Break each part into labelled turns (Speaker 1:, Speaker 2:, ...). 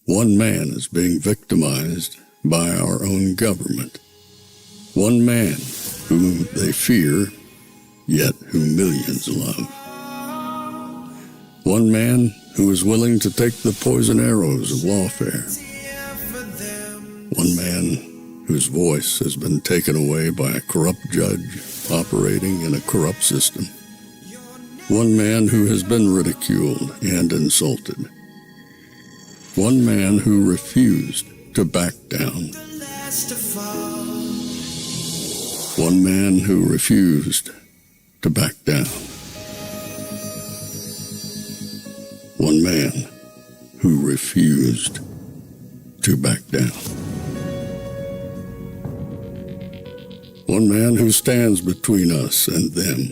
Speaker 1: One man is being victimized by our own government. One man whom they fear, yet whom millions love. One man who is willing to take the poison arrows of lawfare. One man whose voice has been taken away by a corrupt judge operating in a corrupt system. One man who has been ridiculed and insulted. One man who refused to back down. One man who refused to back down. One man who refused to back down. One man who stands between us and them.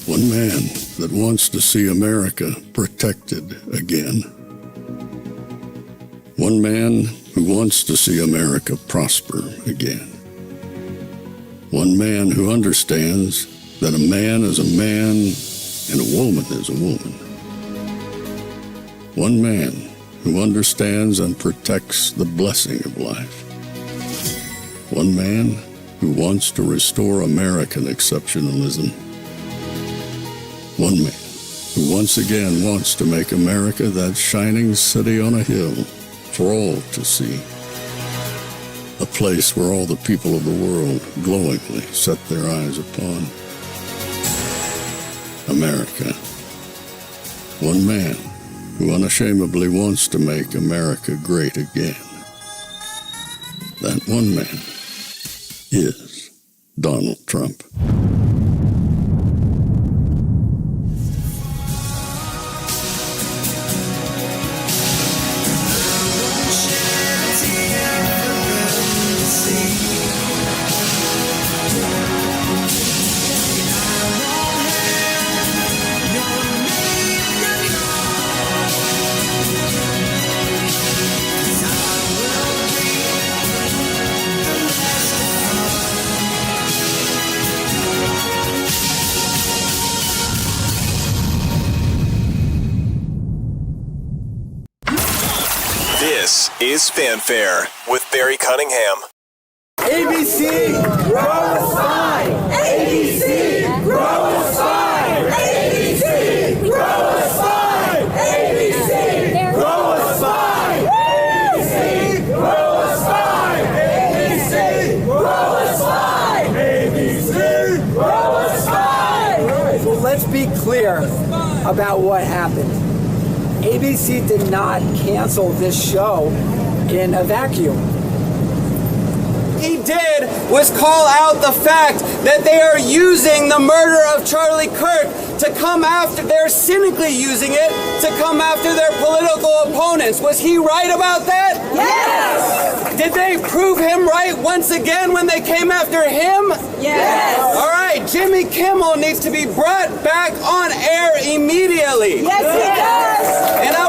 Speaker 1: One man that wants to see America protected again. One man who wants to see America prosper again. One man who understands that a man is a man and a woman is a woman. One man who understands and protects the blessing of life. One man who wants to restore American exceptionalism. One man who once again wants to make America that shining city on a hill for all to see. A place where all the people of the world glowingly set their eyes upon. America. One man who unashamedly wants to make America great again. That one man is Donald Trump.
Speaker 2: This is Fanfare with Barry Cunningham.
Speaker 3: ABC, grow a spine! ABC, grow a spine! ABC, grow a spine! ABC, grow a spine! ABC, grow a spine! ABC, grow a spine! ABC, grow a spine!
Speaker 4: So let's be clear about what happened. ABC did not cancel this show in a vacuum.
Speaker 5: He did was call out the fact that they are using the murder of Charlie Kirk to come after, they're cynically using it to come after their political opponents. Was he right about that?
Speaker 3: Yes!
Speaker 5: Did they prove him right once again when they came after him?
Speaker 3: Yes!
Speaker 5: All right, Jimmy Kimmel needs to be brought back on air immediately.
Speaker 3: Yes, he does!
Speaker 5: And I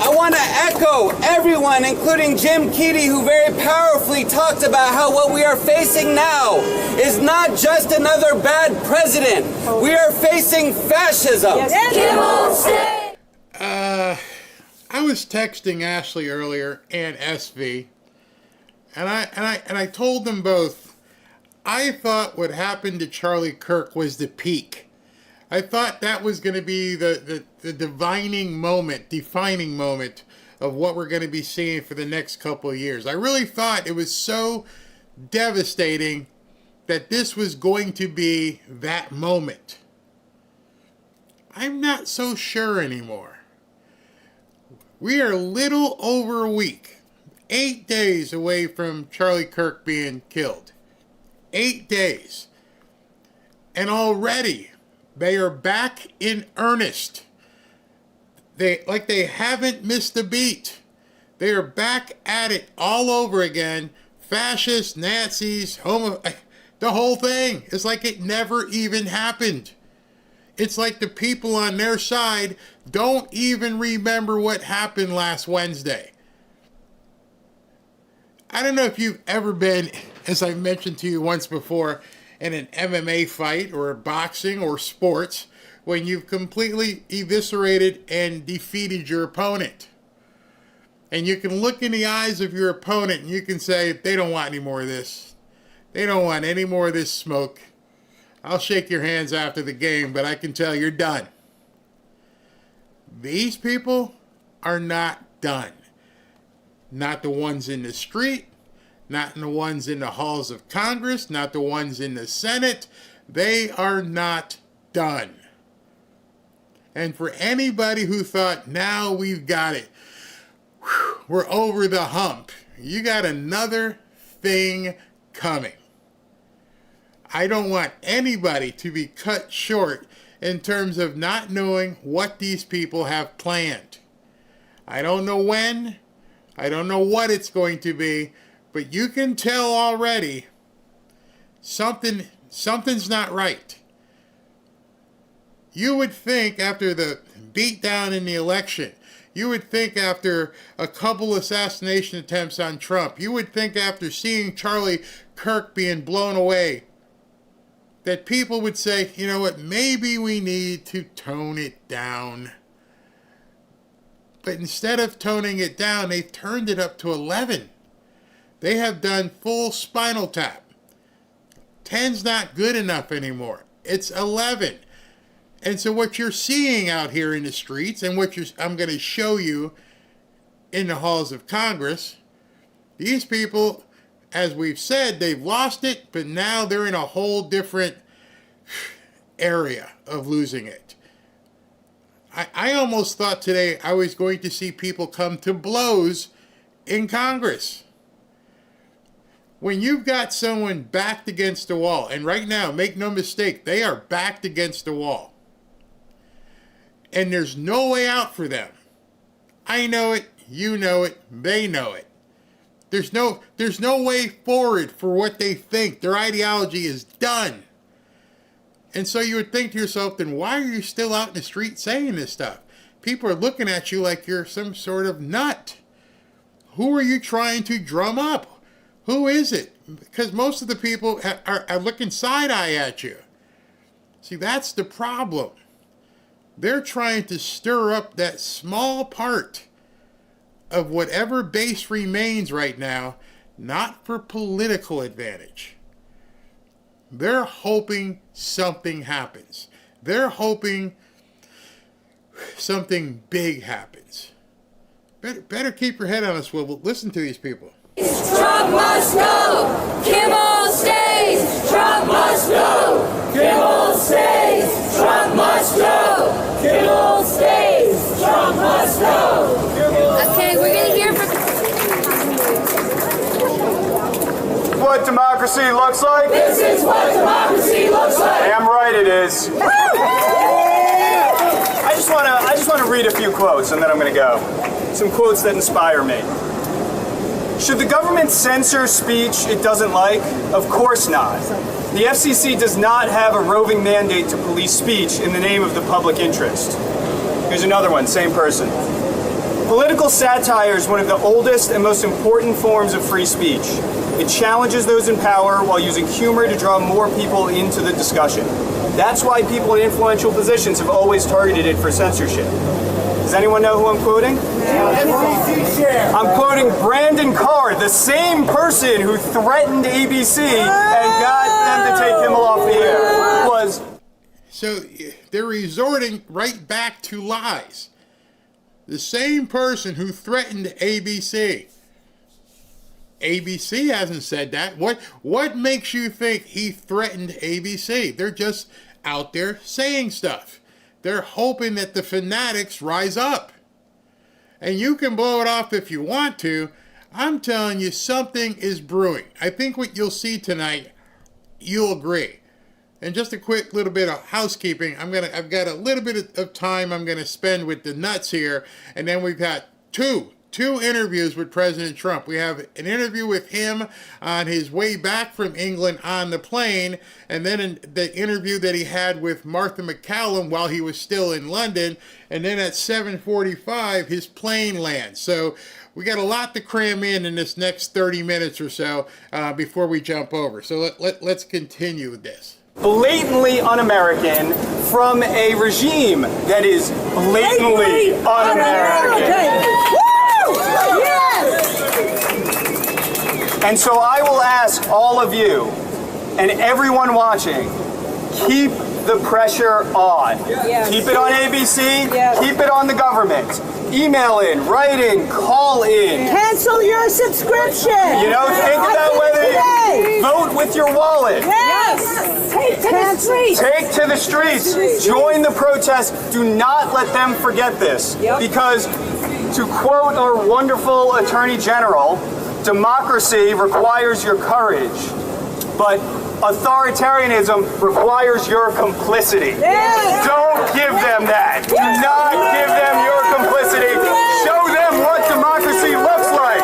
Speaker 5: want to echo everyone, including Jim Keedy, who very powerfully talked about how what we are facing now is not just another bad president. We are facing fascism.
Speaker 3: Yes.
Speaker 6: I was texting Ashley earlier and SV, and I told them both I thought what happened to Charlie Kirk was the peak. I thought that was going to be the defining moment of what we're going to be seeing for the next couple of years. I really thought it was so devastating that this was going to be that moment. I'm not so sure anymore. We are a little over a week, 8 days away from Charlie Kirk being killed. 8 days. And already they are back in earnest. They haven't missed a beat. They are back at it all over again. Fascists, Nazis, the whole thing. It's like it never even happened. It's like the people on their side don't even remember what happened last Wednesday. I don't know if you've ever been, as I mentioned to you once before, in an MMA fight or boxing or sports when you've completely eviscerated and defeated your opponent. And you can look in the eyes of your opponent and you can say, they don't want any more of this. They don't want any more of this smoke. I'll shake your hands after the game, but I can tell you're done. These people are not done. Not the ones in the street, not the ones in the halls of Congress, not the ones in the Senate. They are not done. And for anybody who thought, now we've got it, we're over the hump, you got another thing coming. I don't want anybody to be cut short in terms of not knowing what these people have planned. I don't know when, I don't know what it's going to be, but you can tell already something's not right. You would think after the beatdown in the election, you would think after a couple assassination attempts on Trump, you would think after seeing Charlie Kirk being blown away, that people would say, you know what, maybe we need to tone it down. But instead of toning it down, they've turned it up to 11. They have done full Spinal Tap. 10's not good enough anymore. It's 11. And so what you're seeing out here in the streets, and what I'm going to show you in the halls of Congress, these people, as we've said, they've lost it, but now they're in a whole different area of losing it. I almost thought today I was going to see people come to blows in Congress. When you've got someone backed against the wall, and right now, make no mistake, they are backed against the wall, and there's no way out for them. I know it, you know it, they know it. There's no way forward for what they think. Their ideology is done. And so you would think to yourself, then why are you still out in the street saying this stuff? People are looking at you like you're some sort of nut. Who are you trying to drum up? Who is it? Because most of the people are looking side-eye at you. See, that's the problem. They're trying to stir up that small part of whatever base remains right now, not for political advantage. They're hoping something happens. They're hoping something big happens. Better keep your head on a swivel. Listen to these people.
Speaker 3: Trump must go. Kimmel stays. Trump must go. Kimmel stays. Trump must go. Kimmel stays. Trump must go.
Speaker 7: Okay, we're gonna hear from.
Speaker 8: What democracy looks like?
Speaker 3: This is what democracy looks like.
Speaker 8: Damn right it is. I just want to read a few quotes and then I'm going to go. Some quotes that inspire me. Should the government censor speech it doesn't like? Of course not. The FCC does not have a roving mandate to police speech in the name of the public interest. Here's another one, same person. Political satire is one of the oldest and most important forms of free speech. It challenges those in power while using humor to draw more people into the discussion. That's why people in influential positions have always targeted it for censorship. Does anyone know who I'm quoting? I'm quoting Brandon Carr, the same person who threatened ABC and got them to take him off the air.
Speaker 6: So they're resorting right back to lies. The same person who threatened ABC. ABC hasn't said that. What makes you think he threatened ABC? They're just out there saying stuff. They're hoping that the fanatics rise up. And you can blow it off if you want to. I'm telling you, something is brewing. I think what you'll see tonight, you'll agree. And just a quick little bit of housekeeping. I've got a little bit of time I'm gonna spend with the nuts here, and then we've got two interviews with President Trump. We have an interview with him on his way back from England on the plane, and then the interview that he had with Martha McCallum while he was still in London, and then at 7:45 his plane lands. So we got a lot to cram in this next 30 minutes or so before we jump over. So let's continue with this.
Speaker 8: blatantly un-American from a regime that is blatantly un-American. And so I will ask all of you and everyone watching, keep the pressure on. Keep it on ABC, keep it on the government. Email in, write in, call in.
Speaker 9: Cancel your subscription.
Speaker 8: You know, think about whether you vote with your wallet.
Speaker 9: Yes. Take to the streets.
Speaker 8: Take to the streets. Join the protest. Do not let them forget this. Because, to quote our wonderful Attorney General, democracy requires your courage, but authoritarianism requires your complicity. Don't give them that. Do not give them your complicity. Show them what democracy looks like.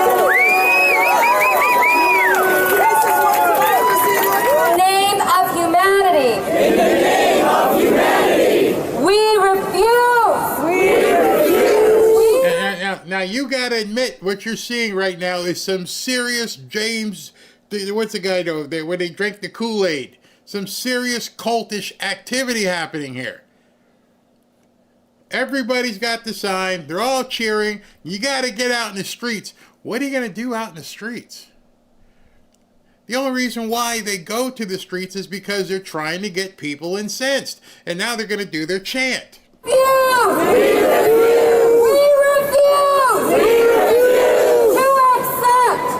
Speaker 3: In the name of humanity. In the name of humanity. We refuse. We refuse.
Speaker 6: Now you gotta admit, what you're seeing right now is some serious James. What's the guy over there where they drink the Kool-Aid? Some serious cultish activity happening here. Everybody's got the sign. They're all cheering. You got to get out in the streets. What are you going to do out in the streets? The only reason why they go to the streets is because they're trying to get people incensed. And now they're going to do their chant.
Speaker 3: We refuse. We refuse. We refuse.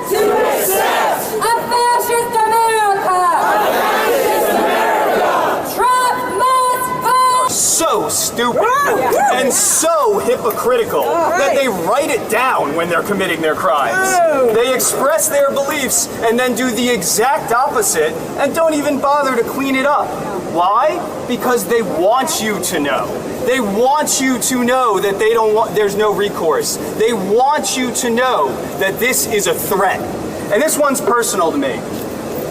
Speaker 3: To accept a fascist America. A fascist America. Trump must go.
Speaker 8: So stupid and so hypocritical that they write it down when they're committing their crimes. They express their beliefs and then do the exact opposite and don't even bother to clean it up. Why? Because they want you to know. They want you to know that they don't want, there's no recourse. They want you to know that this is a threat. And this one's personal to me.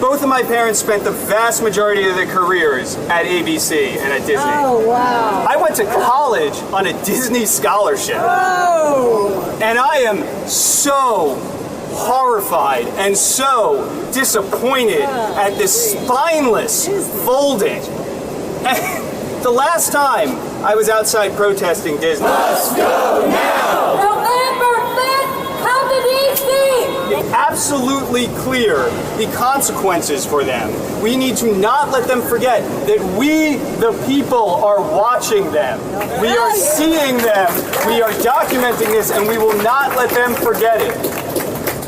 Speaker 8: Both of my parents spent the vast majority of their careers at ABC and at Disney.
Speaker 9: Oh, wow.
Speaker 8: I went to college on a Disney scholarship.
Speaker 9: Oh.
Speaker 8: And I am so horrified and so disappointed at this spineless folding. The last time I was outside protesting Disney.
Speaker 3: Let's go now. November 5th, come to DC.
Speaker 8: It's absolutely clear the consequences for them. We need to not let them forget that we, the people, are watching them. We are seeing them. We are documenting this, and we will not let them forget it.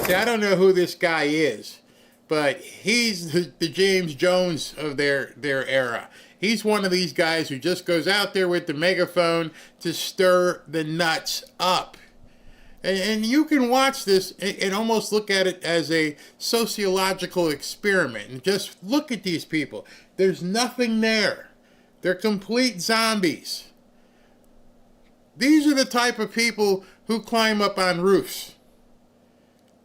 Speaker 6: See, I don't know who this guy is, but he's the James Jones of their era. He's one of these guys who just goes out there with the megaphone to stir the nuts up. And you can watch this and almost look at it as a sociological experiment. And just look at these people. There's nothing there. They're complete zombies. These are the type of people who climb up on roofs.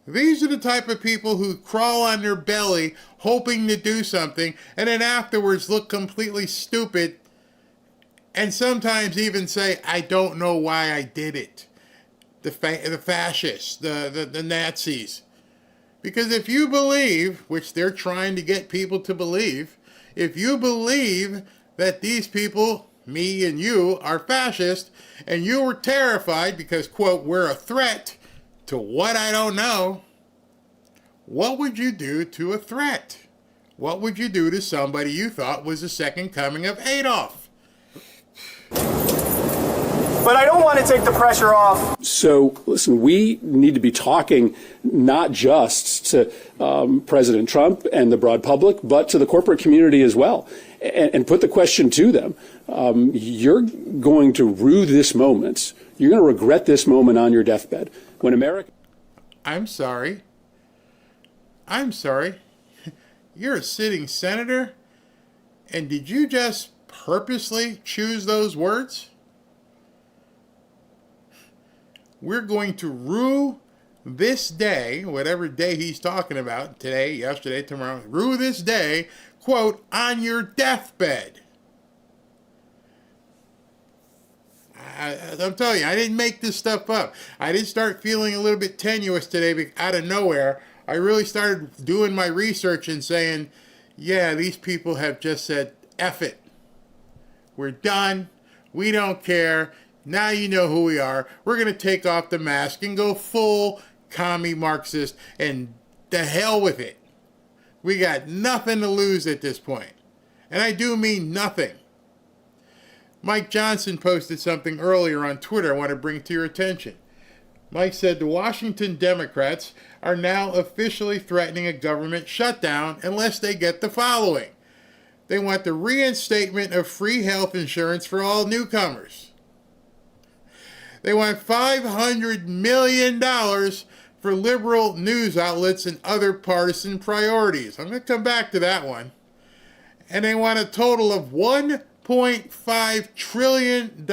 Speaker 6: These are the type of people who crawl on their belly hoping to do something and then afterwards look completely stupid and sometimes even say, I don't know why I did it. The fascists, the Nazis. Because if you believe, which they're trying to get people to believe, if you believe that these people, me and you, are fascist, and you were terrified because, quote, we're a threat to what I don't know, what would you do to a threat? What would you do to somebody you thought was the second coming of Adolf?
Speaker 8: But I don't want to take the pressure off.
Speaker 10: So, listen, we need to be talking not just to President Trump and the broad public, but to the corporate community as well, and put the question to them. You're going to rue this moment. You're going to regret this moment on your deathbed. When America...
Speaker 6: I'm sorry. You're a sitting senator? And did you just purposely choose those words? We're going to rue this day, whatever day he's talking about, today, yesterday, tomorrow, rue this day, quote, on your deathbed. I'm telling you, I didn't make this stuff up. I did start feeling a little bit tenuous today out of nowhere. I really started doing my research and saying, yeah, these people have just said, F it. We're done. We don't care. Now you know who we are. We're going to take off the mask and go full commie Marxist, and the hell with it. We got nothing to lose at this point. And I do mean nothing. Mike Johnson posted something earlier on Twitter I want to bring to your attention. Mike said the Washington Democrats are now officially threatening a government shutdown unless they get the following. They want the reinstatement of free health insurance for all newcomers. They want $500 million for liberal news outlets and other partisan priorities. I'm going to come back to that one. And they want a total of $1.5 trillion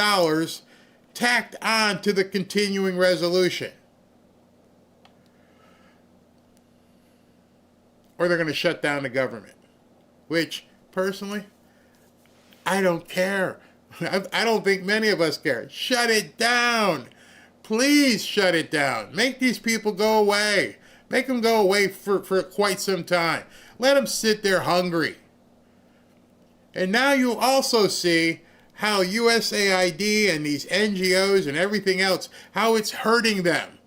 Speaker 6: tacked on to the continuing resolution. Or they're going to shut down the government, which, personally, I don't care. I don't think many of us care. Shut it down. Please shut it down. Make these people go away. Make them go away for quite some time. Let them sit there hungry. And now you also see how USAID and these NGOs and everything else, how it's hurting them.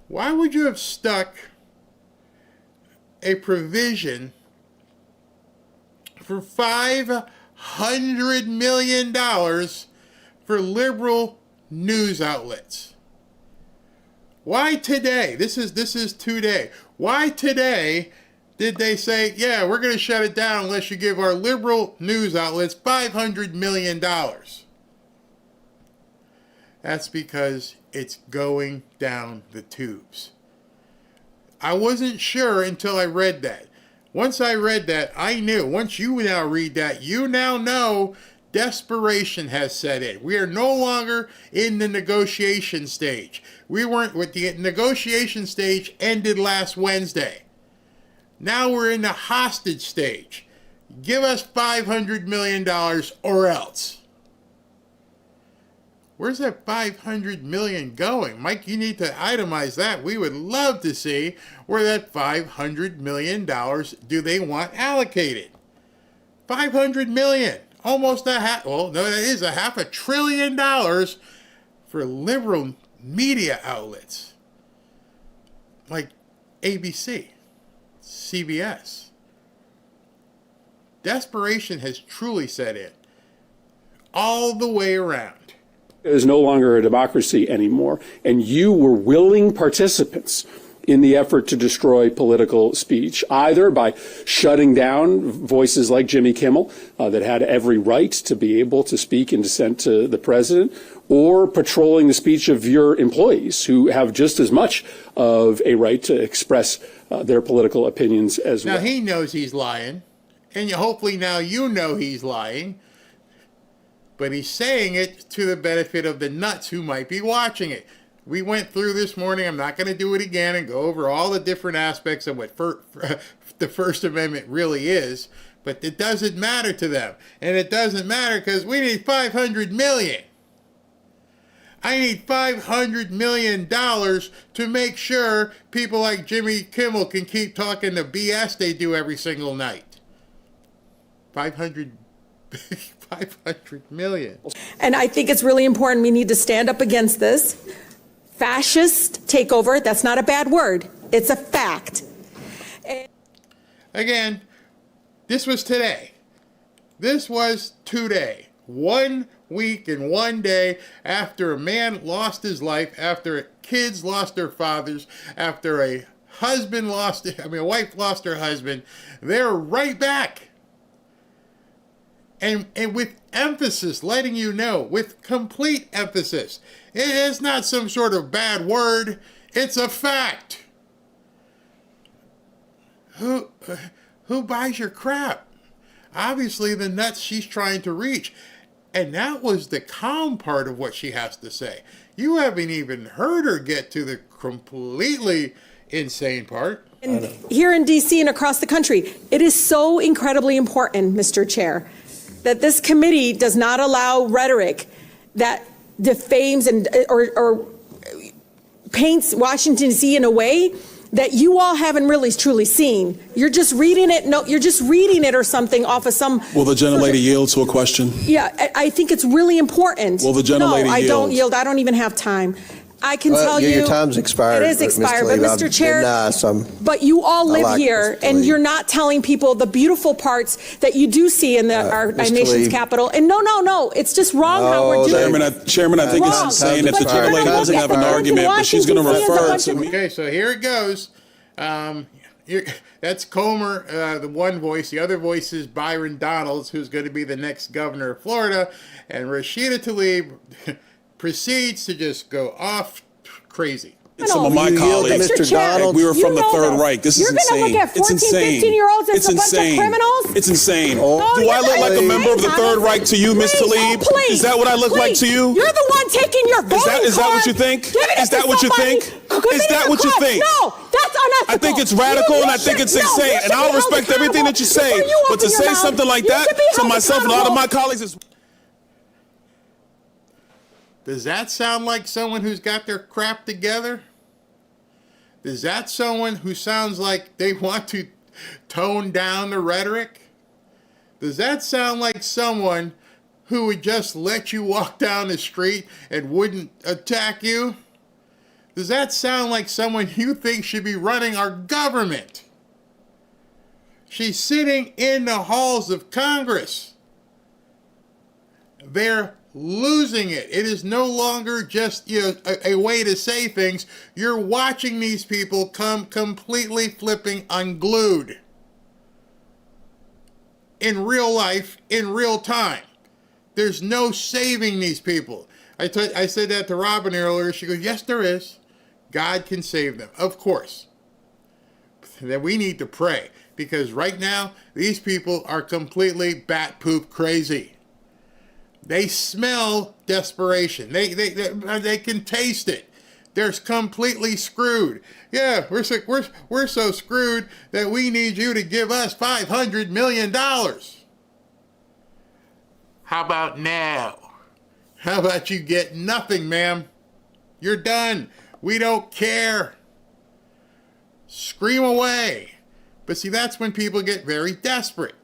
Speaker 6: Why would you have stuck a provision for $500 million for liberal news outlets? Why today? This is today. Why today did they say, yeah, we're going to shut it down unless you give our liberal news outlets $500 million? That's because it's going down the tubes. I wasn't sure until I read that. Once I read that, I knew. Once you now read that, you now know desperation has set in. We are no longer in the negotiation stage. We weren't, with the negotiation stage ended last Wednesday. Now we're in the hostage stage. Give us $500 million or else. Where's that $500 million going? Mike, you need to itemize that. We would love to see where that $500 million do they want allocated. $500 million. Almost a half, well, no, that is a $500 billion for liberal media outlets like ABC, CBS. Desperation has truly set in all the way around.
Speaker 10: It is no longer a democracy anymore, and you were willing participants in the effort to destroy political speech, either by shutting down voices like Jimmy Kimmel that had every right to be able to speak in dissent to the president, or patrolling the speech of your employees who have just as much of a right to express their political opinions as well.
Speaker 6: Now, he knows he's lying, and hopefully now you know he's lying, but he's saying it to the benefit of the nuts who might be watching it. We went through this morning. I'm not going to do it again and go over all the different aspects of what the First Amendment really is, but it doesn't matter to them. And it doesn't matter because we need $500 million. I need $500 million to make sure people like Jimmy Kimmel can keep talking the BS they do every single night. $500 million.
Speaker 9: And I think it's really important we need to stand up against this fascist takeover. That's not a bad word. It's a fact.
Speaker 6: Again, this was today. This was today. 1 week and 1 day after a man lost his life, after kids lost their fathers, after a wife lost her husband. They're right back. And with emphasis, letting you know, with complete emphasis, it is not some sort of bad word. It's a fact. Who buys your crap? Obviously, the nuts she's trying to reach. And that was the calm part of what she has to say. You haven't even heard her get to the completely insane part.
Speaker 9: And here in D.C. and across the country, it is so incredibly important, Mr. Chair, that this committee does not allow rhetoric that defames or paints Washington, D.C. in a way that you all haven't really truly seen. You're just reading it. No, you're just reading it or something off of some.
Speaker 11: Will the gentlelady yield to a question?
Speaker 9: Yeah, I think it's really important.
Speaker 11: Will the gentlelady
Speaker 9: No, I
Speaker 11: yield?
Speaker 9: don't yield. I don't even have time. I can tell you.
Speaker 12: Your time's expired.
Speaker 9: It is expired, but Mr. Chair,
Speaker 12: nice.
Speaker 9: but you all live
Speaker 12: like
Speaker 9: here,
Speaker 12: Mr.
Speaker 9: and
Speaker 12: Lee.
Speaker 9: you're not telling people the beautiful parts that you do see in our
Speaker 12: Mr.
Speaker 9: nation's
Speaker 12: Lee.
Speaker 9: capital. And no, it's just wrong how we're doing it.
Speaker 11: Chairman, I think
Speaker 9: Wrong.
Speaker 11: it's insane if
Speaker 9: But
Speaker 11: the
Speaker 9: you're
Speaker 11: gentlelady
Speaker 9: gonna
Speaker 11: doesn't
Speaker 9: look
Speaker 11: have
Speaker 9: at
Speaker 11: an
Speaker 9: the
Speaker 11: argument, but she's going to
Speaker 9: Washington
Speaker 11: refer
Speaker 9: DC
Speaker 11: to me.
Speaker 6: Okay, so here it goes. That's Comer, the one voice. The other voice is Byron Donalds, who's going to be the next governor of Florida. And Rashida Tlaib proceeds to just go off crazy.
Speaker 11: Some of my colleagues,
Speaker 12: Mr. Donald,
Speaker 11: we were from the Third Reich. This is insane.
Speaker 9: You're going to look at 14,
Speaker 11: it's insane.
Speaker 9: 15-year-olds as
Speaker 11: It's
Speaker 9: a bunch of
Speaker 11: insane.
Speaker 9: criminals?
Speaker 11: It's insane.
Speaker 9: Oh,
Speaker 11: Do I look like a
Speaker 9: please.
Speaker 11: member of the Third Reich to you, Ms. Tlaib?
Speaker 9: Oh, please.
Speaker 11: Is that what I look like to you?
Speaker 9: You're the one taking your voting
Speaker 11: Is that what
Speaker 9: card,
Speaker 11: you think?
Speaker 9: giving it
Speaker 11: Is that
Speaker 9: to
Speaker 11: what you
Speaker 9: somebody,
Speaker 11: think?
Speaker 9: giving
Speaker 11: Is
Speaker 9: it
Speaker 11: that
Speaker 9: to
Speaker 11: what you
Speaker 9: crime.
Speaker 11: think?
Speaker 9: No, that's unethical.
Speaker 11: I think it's radical and I think it's insane. And I'll respect everything that you say. But to say something like that to myself and a lot of my colleagues is...
Speaker 6: Does that sound like someone who's got their crap together? Is that someone who sounds like they want to tone down the rhetoric? Does that sound like someone who would just let you walk down the street and wouldn't attack you? Does that sound like someone you think should be running our government? She's sitting in the halls of Congress. They're losing it. It is no longer just a way to say things. You're watching these people come completely flipping unglued. In real life, in real time. There's no saving these people. I said that to Robin earlier. She goes, yes, there is. God can save them. Of course. Then we need to pray. Because right now, these people are completely bat poop crazy. They smell desperation. They can taste it. They're completely screwed. Yeah, we're so screwed that we need you to give us $500 million. How about now? How about you get nothing, ma'am? You're done. We don't care. Scream away. But see, that's when people get very desperate.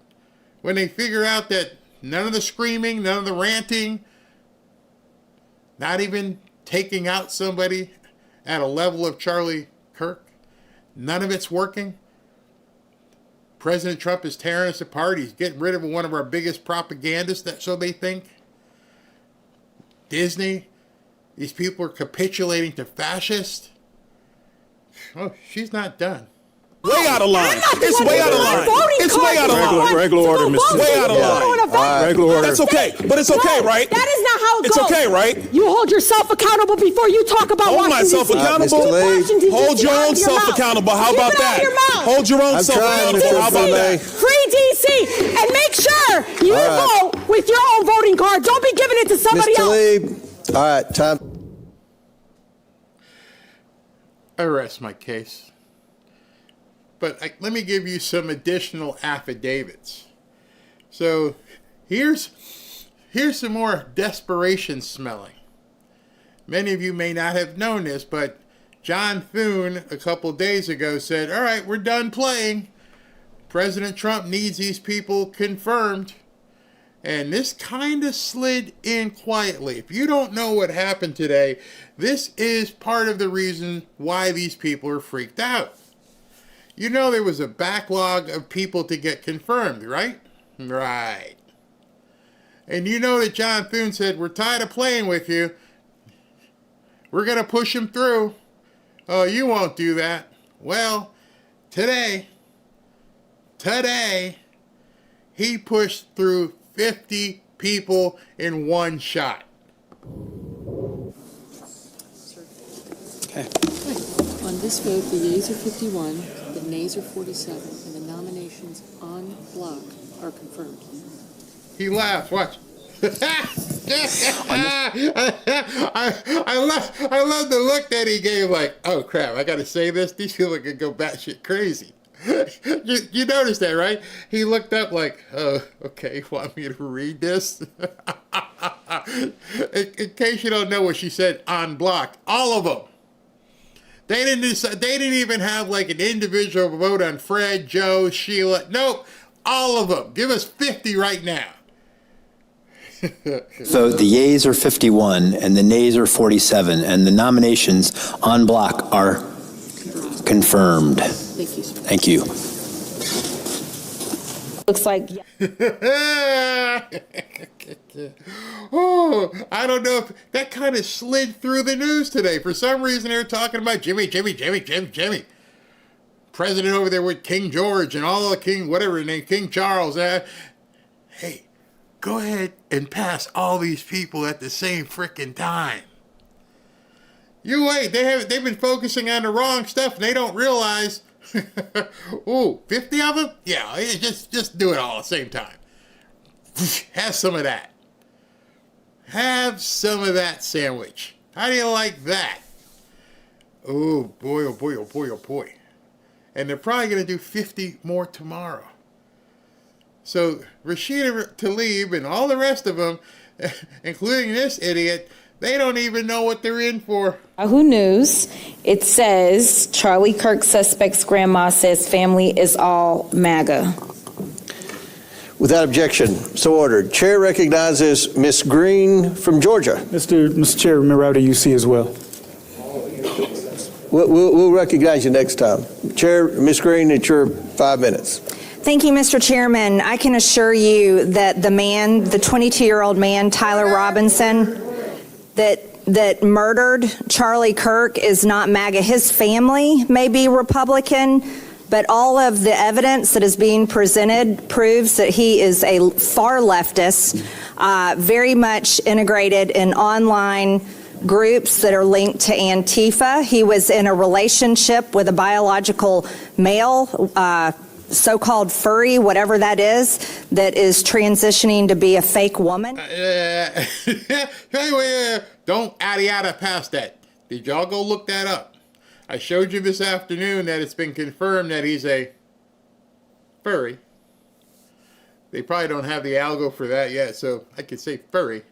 Speaker 6: When they figure out that none of the screaming, none of the ranting, not even taking out somebody at a level of Charlie Kirk, none of it's working. President Trump is tearing us apart. He's getting rid of one of our biggest propagandists, so they think. Disney, these people are capitulating to fascists. Oh, she's not done.
Speaker 11: Way out of line. It's way out of line. It's way out of line.
Speaker 12: Regular order, Mr.
Speaker 11: Way out of line.
Speaker 12: Regular order.
Speaker 11: That's okay. But it's okay, right?
Speaker 9: That is not how it
Speaker 11: It's
Speaker 9: goes.
Speaker 11: okay, right?
Speaker 9: You hold yourself accountable before you talk about
Speaker 11: Hold
Speaker 9: Washington,
Speaker 11: myself
Speaker 9: D.C.
Speaker 11: accountable.
Speaker 9: Keep Washington,
Speaker 11: Hold
Speaker 9: D.C.
Speaker 11: your
Speaker 9: out
Speaker 11: own
Speaker 9: of your
Speaker 11: self
Speaker 9: mouth.
Speaker 11: accountable. How
Speaker 9: Keep
Speaker 11: about
Speaker 9: it out
Speaker 11: that?
Speaker 9: of your mouth.
Speaker 11: Hold your own
Speaker 12: I'm
Speaker 11: self
Speaker 12: trying,
Speaker 11: accountable.
Speaker 12: Mr.
Speaker 11: How about that?
Speaker 9: Free D.C. and make sure you vote with your own voting card. Don't be giving it to somebody
Speaker 12: Mr.
Speaker 9: else.
Speaker 12: Tlaib, all right, time.
Speaker 6: I rest my case. But let me give you some additional affidavits. So here's some more desperation smelling. Many of you may not have known this, but John Thune a couple days ago said, all right, we're done playing. President Trump needs these people confirmed. And this kind of slid in quietly. If you don't know what happened today, this is part of the reason why these people are freaked out. You know there was a backlog of people to get confirmed, right? Right. And you know that John Thune said, we're tired of playing with you. We're going to push him through. Oh, you won't do that. Well, today, he pushed through 50 people in one shot.
Speaker 11: Okay.
Speaker 13: On this vote, the yeas are 51, the nays are 47, and the nominations on block are confirmed.
Speaker 6: He laughs. Watch. I love the look that he gave. Like, oh crap! I got to say this. These people could go batshit crazy. You noticed that, right? He looked up like, oh, okay. You want me to read this? In case you don't know what she said on block, all of them. They didn't even have like an individual vote on Fred, Joe, Sheila. Nope, all of them. Give us 50 right now.
Speaker 14: So the yeas are 51 and the nays are 47, and the nominations en bloc are confirmed. Thank you.
Speaker 7: Looks like.
Speaker 6: Oh, I don't know if that kind of slid through the news today. For some reason, they were talking about Jimmy. President over there with King George and all the King, whatever his name, King Charles. Hey, go ahead and pass all these people at the same frickin' time. You wait, they've been focusing on the wrong stuff and they don't realize. Ooh, 50 of them? Yeah, just do it all at the same time. Have some of that. Have some of that sandwich. How do you like that? Oh boy, oh boy, oh boy, oh boy. And they're probably going to do 50 more tomorrow. So Rashida Tlaib and all the rest of them, including this idiot, they don't even know what they're in for.
Speaker 7: Yahoo News, it says Charlie Kirk suspect's grandma says family is all MAGA.
Speaker 12: Without objection, so ordered. Chair recognizes Ms. Green from Georgia.
Speaker 15: Mr. Chair, Miranda, UC as well.
Speaker 12: We'll recognize you next time. Chair, Ms. Green, it's your 5 minutes.
Speaker 16: Thank you, Mr. Chairman. I can assure you that the 22-year-old man, Tyler Robinson, that murdered Charlie Kirk is not MAGA. His family may be Republican, but all of the evidence that is being presented proves that he is a far leftist, very much integrated in online groups that are linked to Antifa. He was in a relationship with a biological male, so-called furry, whatever that is transitioning to be a fake woman.
Speaker 6: Don't yada past that. Did y'all go look that up? I showed you this afternoon that it's been confirmed that he's a furry. They probably don't have the algo for that yet, so I could say furry.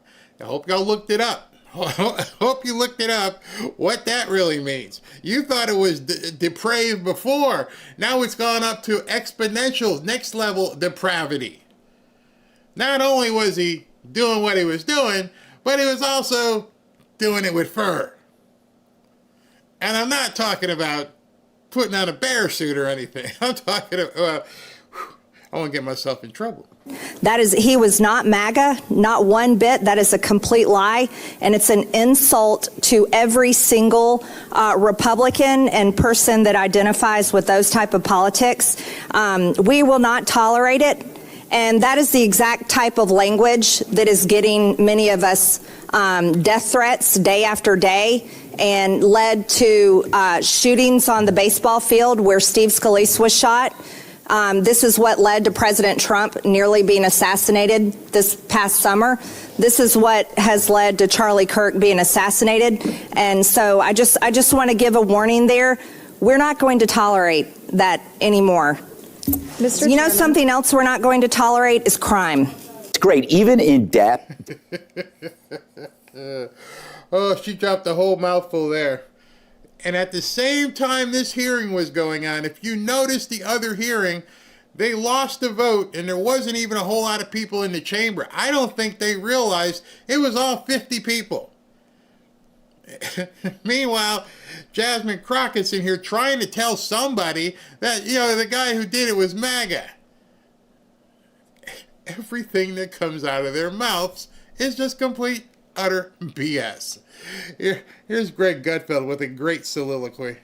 Speaker 6: I hope y'all looked it up. I hope you looked it up, what that really means. You thought it was depraved before. Now it's gone up to exponential, next level depravity. Not only was he doing what he was doing, but he was also doing it with fur. And I'm not talking about putting on a bear suit or anything. I'm talking about, I won't get myself in trouble.
Speaker 16: He was not MAGA, not one bit. That is a complete lie. And it's an insult to every single Republican and person that identifies with those type of politics. We will not tolerate it. And that is the exact type of language that is getting many of us death threats day after day, and led to shootings on the baseball field where Steve Scalise was shot. This is what led to President Trump nearly being assassinated this past summer. This is what has led to Charlie Kirk being assassinated. And so I just want to give a warning there. We're not going to tolerate that anymore. Mr. You know, something else we're not going to tolerate is crime.
Speaker 17: It's great, even in depth.
Speaker 6: Oh, she dropped a whole mouthful there. And at the same time this hearing was going on, if you notice the other hearing, they lost the vote and there wasn't even a whole lot of people in the chamber. I don't think they realized it was all 50 people. Meanwhile, Jasmine Crockett's in here trying to tell somebody that, the guy who did it was MAGA. Everything that comes out of their mouths is just complete, utter BS. Here's Greg Gutfeld with a great soliloquy.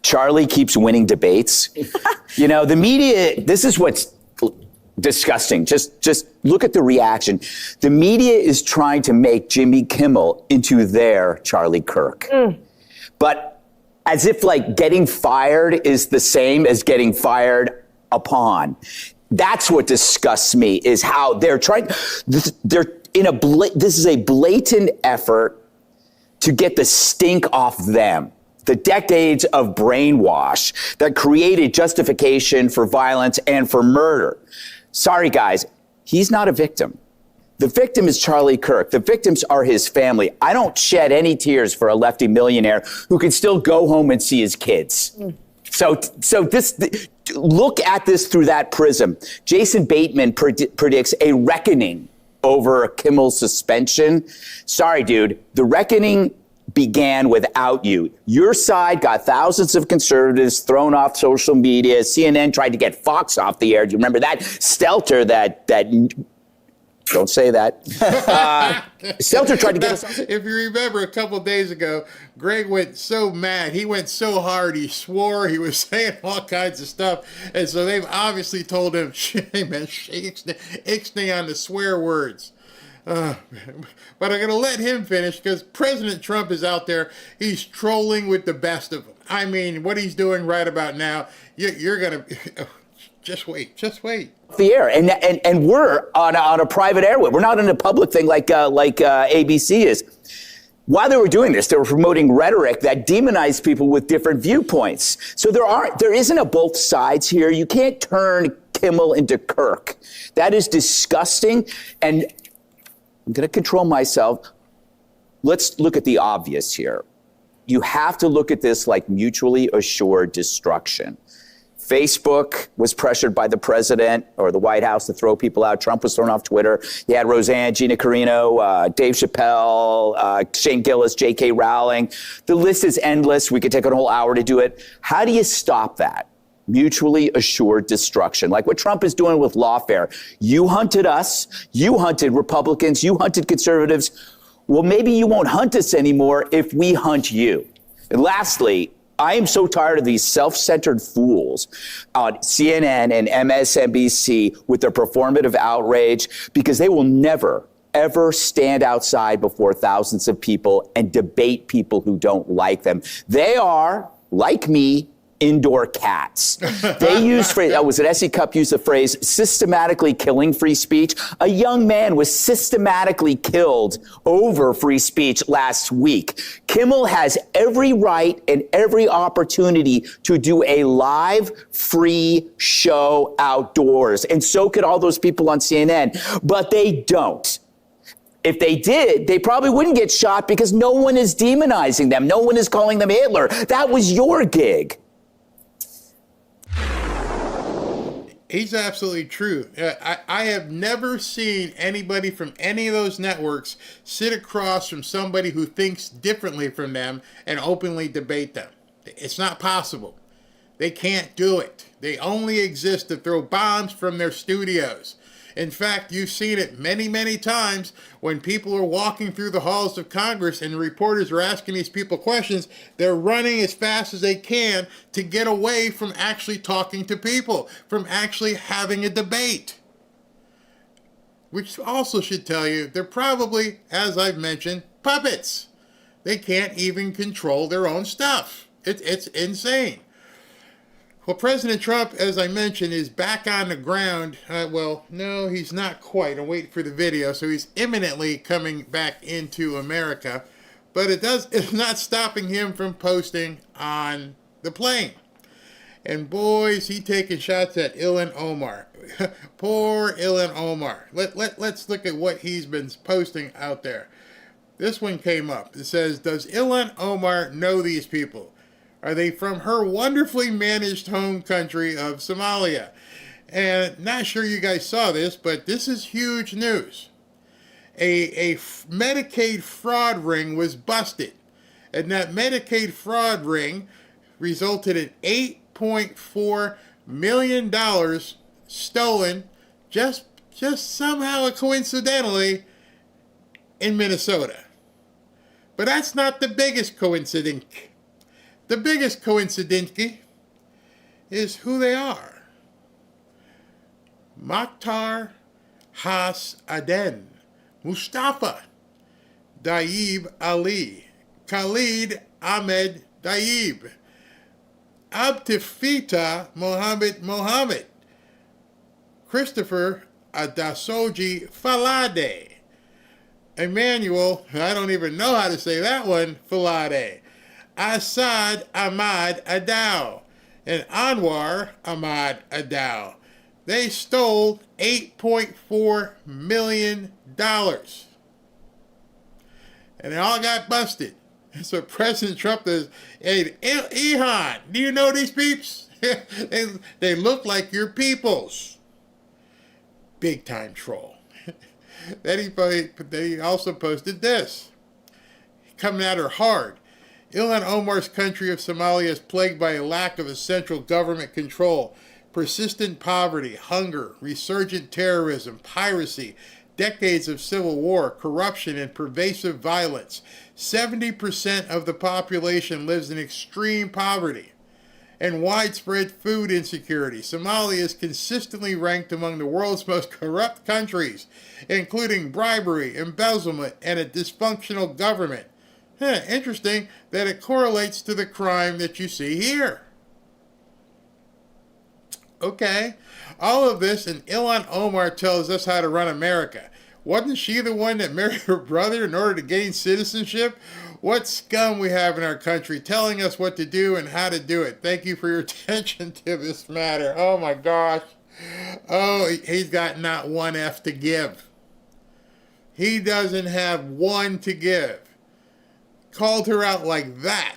Speaker 17: Charlie keeps winning debates. The media, this is what's disgusting. Just look at the reaction. The media is trying to make Jimmy Kimmel into their Charlie Kirk. But as if getting fired is the same as getting fired upon. That's what disgusts me, is how they're trying. This is a blatant effort to get the stink off them. The decades of brainwash that created justification for violence and for murder. Sorry, guys, he's not a victim. The victim is Charlie Kirk. The victims are his family. I don't shed any tears for a lefty millionaire who can still go home and see his kids. So look at this through that prism. Jason Bateman predicts a reckoning over Kimmel's suspension. Sorry, dude. The reckoning began without you. Your side got thousands of conservatives thrown off social media. CNN tried to get Fox off the air. Do you remember that? Stelter, that don't say that. Stelter tried to get us.
Speaker 6: If you remember, a couple of days ago, Greg went so mad. He went so hard. He swore. He was saying all kinds of stuff. And so they've obviously told him, hey, man, ixnay on the swear words. But I'm going to let him finish because President Trump is out there. He's trolling with the best of them. I mean, what he's doing right about now, you're going to... Just wait.
Speaker 17: The air, and we're on a private airway. We're not in a public thing like ABC is. While they were doing this, they were promoting rhetoric that demonized people with different viewpoints. So there isn't a both sides here. You can't turn Kimmel into Kirk. That is disgusting. And I'm going to control myself. Let's look at the obvious here. You have to look at this like mutually assured destruction. Facebook was pressured by the president or the White House to throw people out. Trump was thrown off Twitter. You had Roseanne, Gina Carino, Dave Chappelle, Shane Gillis, J.K. Rowling. The list is endless. We could take a whole hour to do it. How do you stop that? Mutually assured destruction, like what Trump is doing with lawfare. You hunted us. You hunted Republicans. You hunted conservatives. Well, maybe you won't hunt us anymore if we hunt you. And lastly, I am so tired of these self-centered fools on CNN and MSNBC with their performative outrage because they will never, ever stand outside before thousands of people and debate people who don't like them. They are, like me, indoor cats. They used phrase, was it S.E. Cupp used the phrase systematically killing free speech? A young man was systematically killed over free speech last week. Kimmel has every right and every opportunity to do a live free show outdoors. And so could all those people on CNN, but they don't. If they did, they probably wouldn't get shot because no one is demonizing them. No one is calling them Hitler. That was your gig.
Speaker 6: He's absolutely true. I have never seen anybody from any of those networks sit across from somebody who thinks differently from them and openly debate them. It's not possible. They can't do it. They only exist to throw bombs from their studios. In fact, you've seen it many, many times when people are walking through the halls of Congress and reporters are asking these people questions, they're running as fast as they can to get away from actually talking to people, from actually having a debate. Which also should tell you they're probably, as I've mentioned, puppets. They can't even control their own stuff. It's insane. Well, President Trump, as I mentioned, is back on the ground. Well, no, he's not quite. I'm waiting for the video. So he's imminently coming back into America. But it's not stopping him from posting on the plane. And boys, he's taking shots at Ilhan Omar. Poor Ilhan Omar. Let's look at what he's been posting out there. This one came up. It says, does Ilhan Omar know these people? Are they from her wonderfully managed home country of Somalia? And not sure you guys saw this, but this is huge news. A Medicaid fraud ring was busted. And that Medicaid fraud ring resulted in $8.4 million stolen just somehow coincidentally in Minnesota. But that's not the biggest coincidence. The biggest coincidence is who they are. Mokhtar Has Aden, Mustafa Daib Ali, Khalid Ahmed Daib, Abtifita Mohammed, Christopher Adasoji Falade, Emmanuel, I don't even know how to say that one, Falade, Asad Ahmad Adaw, and Anwar Ahmad Adaw. They stole $8.4 million. And they all got busted. So President Trump is, hey, Ehon, do you know these peeps? they look like your peoples. Big time troll. Then he also posted this. Coming at her hard. Ilhan Omar's country of Somalia is plagued by a lack of a central government control, persistent poverty, hunger, resurgent terrorism, piracy, decades of civil war, corruption, and pervasive violence. 70% of the population lives in extreme poverty and widespread food insecurity. Somalia is consistently ranked among the world's most corrupt countries, including bribery, embezzlement, and a dysfunctional government. Interesting that it correlates to the crime that you see here. Okay, all of this, and Ilhan Omar tells us how to run America. Wasn't she the one that married her brother in order to gain citizenship? What scum we have in our country telling us what to do and how to do it. Thank you for your attention to this matter. Oh my gosh. Oh, he's got not one F to give. He doesn't have one to give. Called her out like that.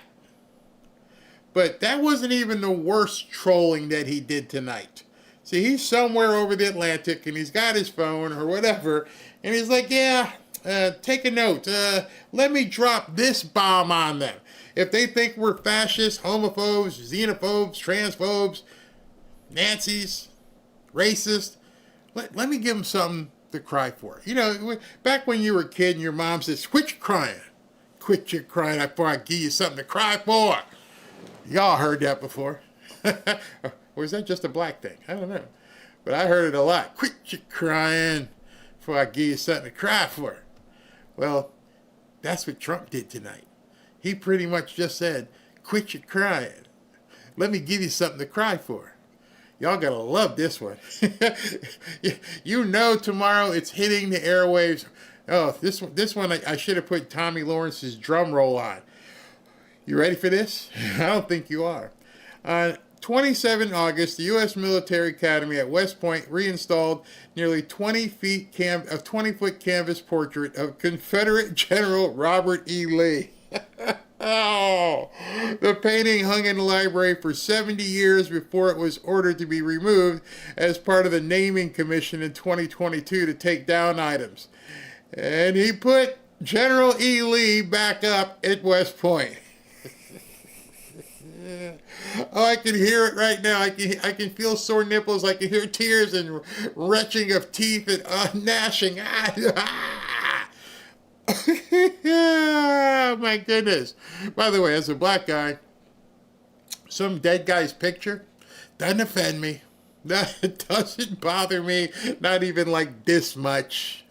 Speaker 6: But that wasn't even the worst trolling that he did tonight. See, he's somewhere over the Atlantic and he's got his phone or whatever, and he's like, yeah, take a note. Let me drop this bomb on them. If they think we're fascists, homophobes, xenophobes, transphobes, Nazis, racist, let me give them something to cry for. You know, back when you were a kid and your mom says, quit your crying. Quit your crying before I give you something to cry for. Y'all heard that before. Or is that just a black thing? I don't know. But I heard it a lot. Quit your crying before I give you something to cry for. Well, that's what Trump did tonight. He pretty much just said, quit your crying. Let me give you something to cry for. Y'all gotta love this one. You know tomorrow it's hitting the airwaves. Oh, this one I should have put Tommy Lawrence's drum roll on. You ready for this? I don't think you are. On 27 August, the U.S. Military Academy at West Point reinstalled nearly 20-foot canvas portrait of Confederate General Robert E. Lee. Oh, the painting hung in the library for 70 years before it was ordered to be removed as part of the naming commission in 2022 to take down items. And he put General E. Lee back up at West Point. Oh, I can hear it right now. I can feel sore nipples. I can hear tears and retching of teeth and gnashing. Oh, my goodness. By the way, as a black guy, some dead guy's picture doesn't offend me. It doesn't bother me. Not even like this much.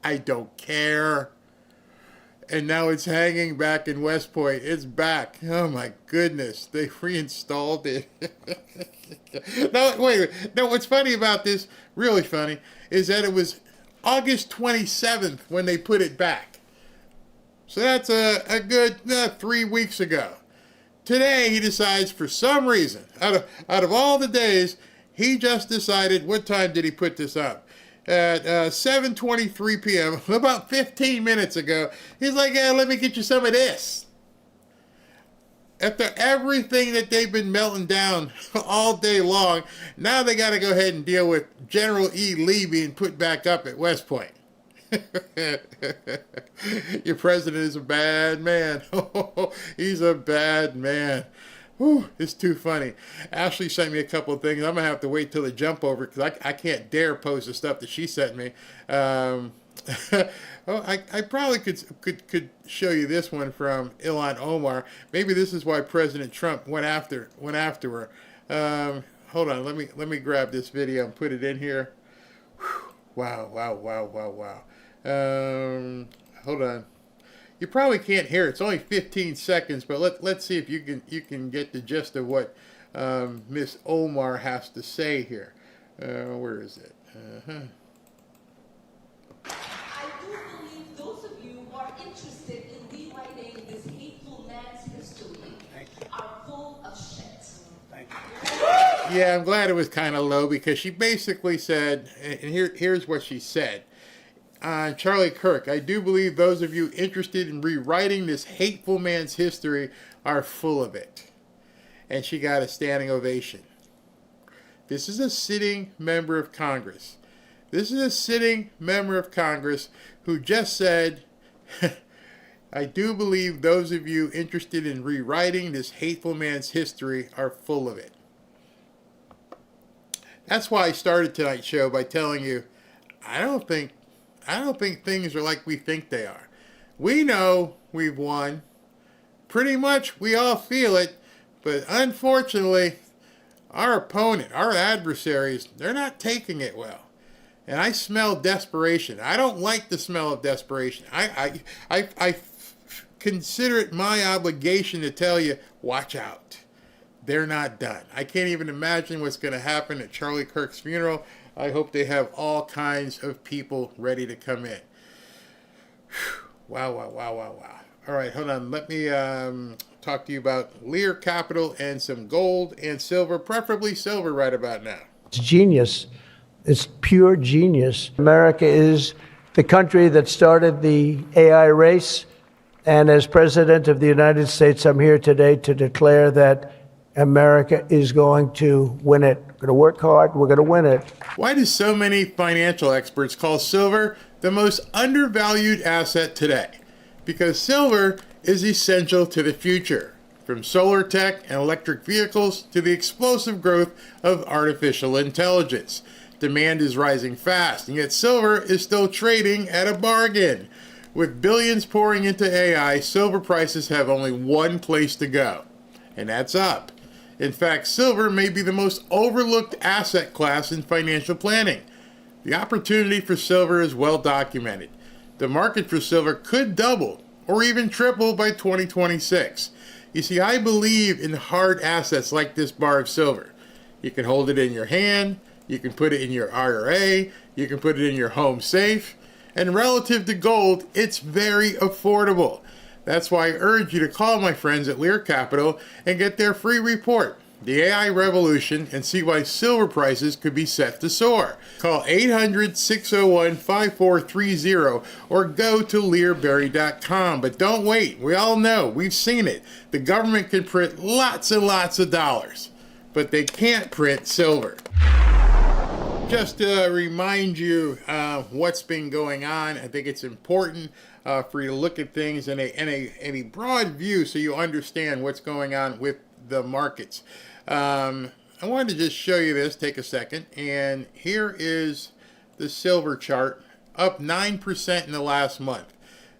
Speaker 6: I don't care. And now it's hanging back in West Point. It's back. Oh my goodness. They reinstalled it. No, wait. No, what's funny about this, really funny, is that it was August 27th when they put it back. So that's a good 3 weeks ago. Today he decides for some reason, out of all the days, he just decided, what time did he put this up? At 7:23 p.m., about 15 minutes ago, he's like, yeah, let me get you some of this. After everything that they've been melting down all day long, now they got to go ahead and deal with General E. Lee being put back up at West Point. Your president is a bad man. He's a bad man. Whew, it's too funny. Ashley sent me a couple of things. I'm going to have to wait till they jump over because I can't dare post the stuff that she sent me. I probably could show you this one from Ilhan Omar. Maybe this is why President Trump went after her. Hold on, let me grab this video and put it in here. Whew, wow. Hold on. You probably can't hear it. It's only 15 seconds, but let's see if you can get the gist of what Miss Omar has to say here. Where is it?
Speaker 18: I do believe those of you who are interested in rewriting this hateful man's history are full of shit.
Speaker 6: Thank Yeah, I'm glad it was kind of low because she basically said, and here's what she said. Charlie Kirk, I do believe those of you interested in rewriting this hateful man's history are full of it. And she got a standing ovation. This is a sitting member of Congress. This is a sitting member of Congress who just said, I do believe those of you interested in rewriting this hateful man's history are full of it. That's why I started tonight's show by telling you, I don't think things are like we think they are. We know we've won. Pretty much we all feel it, but unfortunately, our opponent, our adversaries, they're not taking it well. And I smell desperation. I don't like the smell of desperation. I consider it my obligation to tell you, watch out. They're not done. I can't even imagine what's going to happen at Charlie Kirk's funeral. I hope they have all kinds of people ready to come in. Wow. All right, hold on. Let me talk to you about Lear Capital and some gold and silver, preferably silver right about now.
Speaker 19: It's genius. It's pure genius. America is the country that started the AI race. And as President of the United States, I'm here today to declare that America is going to win it. We're going to work hard. We're going to win it.
Speaker 6: Why do so many financial experts call silver the most undervalued asset today? Because silver is essential to the future, from solar tech and electric vehicles to the explosive growth of artificial intelligence. Demand is rising fast, and yet silver is still trading at a bargain. With billions pouring into AI, silver prices have only one place to go, and that's up. In fact, silver may be the most overlooked asset class in financial planning. The opportunity for silver is well documented. The market for silver could double or even triple by 2026. You see, I believe in hard assets like this bar of silver. You can hold it in your hand, you can put it in your IRA, you can put it in your home safe, and relative to gold, it's very affordable. That's why I urge you to call my friends at Lear Capital and get their free report, The AI Revolution, and see why silver prices could be set to soar. Call 800-601-5430 or go to learberry.com. But don't wait. We all know. We've seen it. The government can print lots and lots of dollars, but they can't print silver. Just to remind you what's been going on, I think it's important for you to look at things in a broad view so you understand what's going on with the markets. I wanted to just show you this, take a second, and here is the silver chart, up 9% in the last month.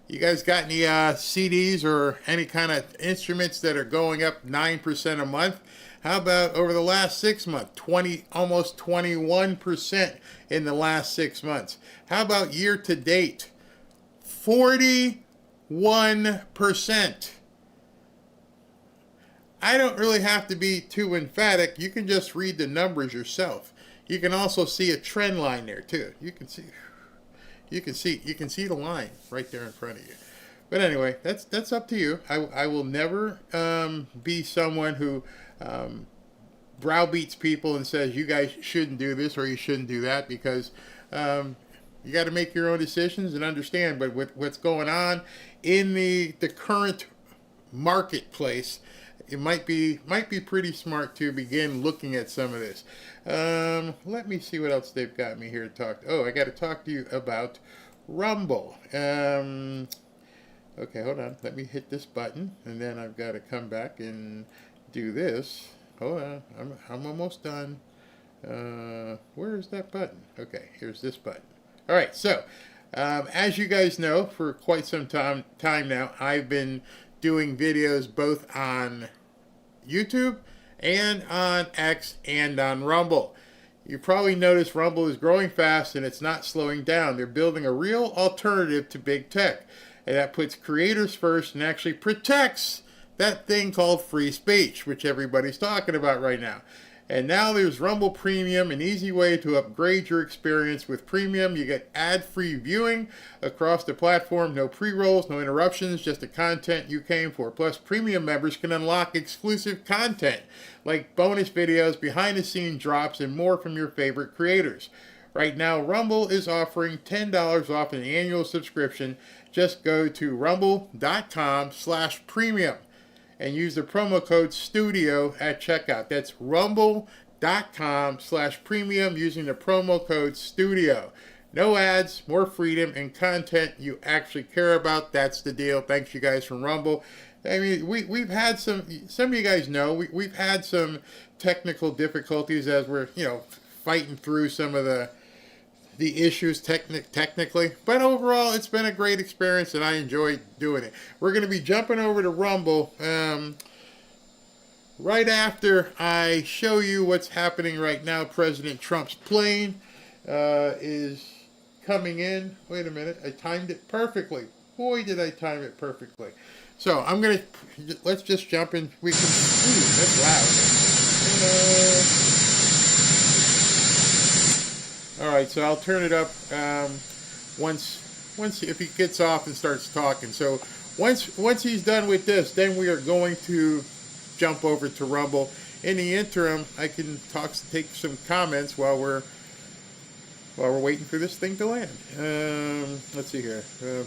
Speaker 6: You guys got any CDs or any kind of instruments that are going up 9% a month? How about over the last 6 months, almost 21% in the last 6 months? How about year to date, 41%? I don't really have to be too emphatic. You can just read the numbers yourself. You can also see a trend line there too. You can see the line right there in front of you. But anyway, that's up to you. I will never be someone who browbeats people and says you guys shouldn't do this or you shouldn't do that, because you got to make your own decisions and understand. But with what's going on in the current marketplace, it might be pretty smart to begin looking at some of this. Let me see what else they've got me here to talk. Oh, I got to talk to you about Rumble. Okay, hold on. Let me hit this button, and then I've got to come back and do this. Hold on. I'm almost done. Where is that button? Okay, here's this button. All right, so as you guys know, for quite some time now, I've been doing videos both on YouTube and on X and on Rumble. You probably noticed Rumble is growing fast and it's not slowing down. They're building a real alternative to big tech, and that puts creators first and actually protects that thing called free speech, which everybody's talking about right now. And now there's Rumble Premium, an easy way to upgrade your experience. With Premium, you get ad-free viewing across the platform, no pre-rolls, no interruptions, just the content you came for. Plus, Premium members can unlock exclusive content like bonus videos, behind-the-scenes drops, and more from your favorite creators. Right now, Rumble is offering $10 off an annual subscription. Just go to rumble.com/premium and use the promo code STUDIO at checkout. That's rumble.com/premium using the promo code STUDIO. No ads, more freedom, and content you actually care about. That's the deal. Thanks, you guys from Rumble. I mean, we've had some of you guys know, we've had some technical difficulties as we're, fighting through some of the issues technically, but overall it's been a great experience and I enjoyed doing it. We're going to be jumping over to Rumble right after I show you what's happening right now. President Trump's plane is coming in. Wait a minute, I timed it perfectly. Boy, did I time it perfectly. So let's just jump in. We can, that's loud. All right, so I'll turn it up once if he gets off and starts talking. So once he's done with this, then we are going to jump over to Rumble. In the interim, I can take some comments while we're waiting for this thing to land. Let's see here.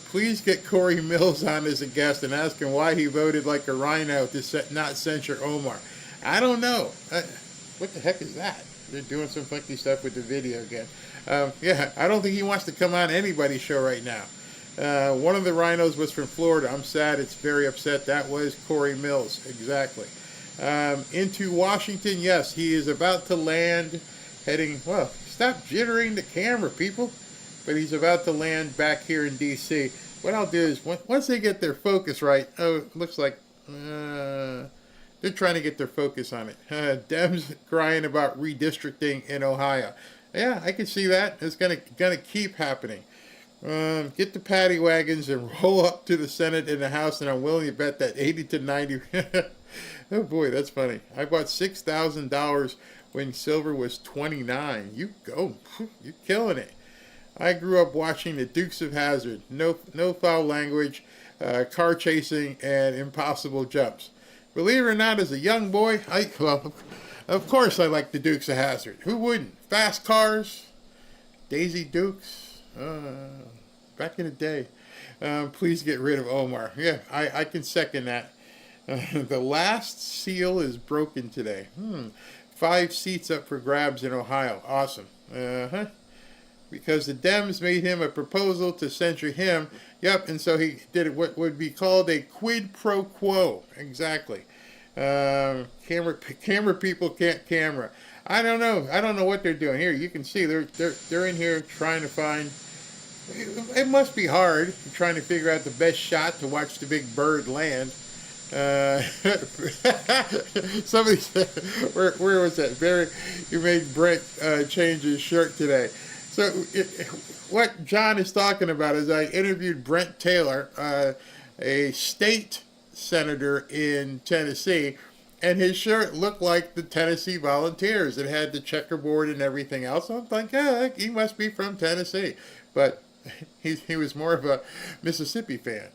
Speaker 6: Please get Corey Mills on as a guest and ask him why he voted like a rhino to not censure Omar. I don't know. What the heck is that? They're doing some funky stuff with the video again. Yeah, I don't think he wants to come on anybody's show right now. One of the rhinos was from Florida. I'm sad. It's very upset. That was Corey Mills. Exactly. Into Washington. Yes, he is about to land heading, well, stop jittering the camera, people. But he's about to land back here in D.C. What I'll do is, once they get their focus right, it looks like they're trying to get their focus on it. Dems crying about redistricting in Ohio. Yeah, I can see that. It's gonna keep happening. Get the paddy wagons and roll up to the Senate and the House, and I'm willing to bet that 80 to 90. Oh boy, that's funny. I bought $6,000 when silver was $29. You go, you're killing it. I grew up watching the Dukes of Hazzard. No foul language, car chasing, and impossible jumps. Believe it or not, as a young boy, of course I like the Dukes of Hazzard. Who wouldn't? Fast cars, Daisy Dukes, back in the day. Please get rid of Omar. Yeah, I can second that. The last seal is broken today. 5 seats up for grabs in Ohio. Awesome. Because the Dems made him a proposal to censure him. Yep, and so he did what would be called a quid pro quo. Exactly. Camera people can't camera. I don't know. I don't know what they're doing here. You can see they're in here trying to find. It must be hard trying to figure out the best shot to watch the big bird land. Somebody said, where was that? Barry, you made Brent change his shirt today. So what John is talking about is I interviewed Brent Taylor, a state senator in Tennessee, and his shirt looked like the Tennessee Volunteers. It had the checkerboard and everything else. I'm like, yeah, he must be from Tennessee. But he was more of a Mississippi fan.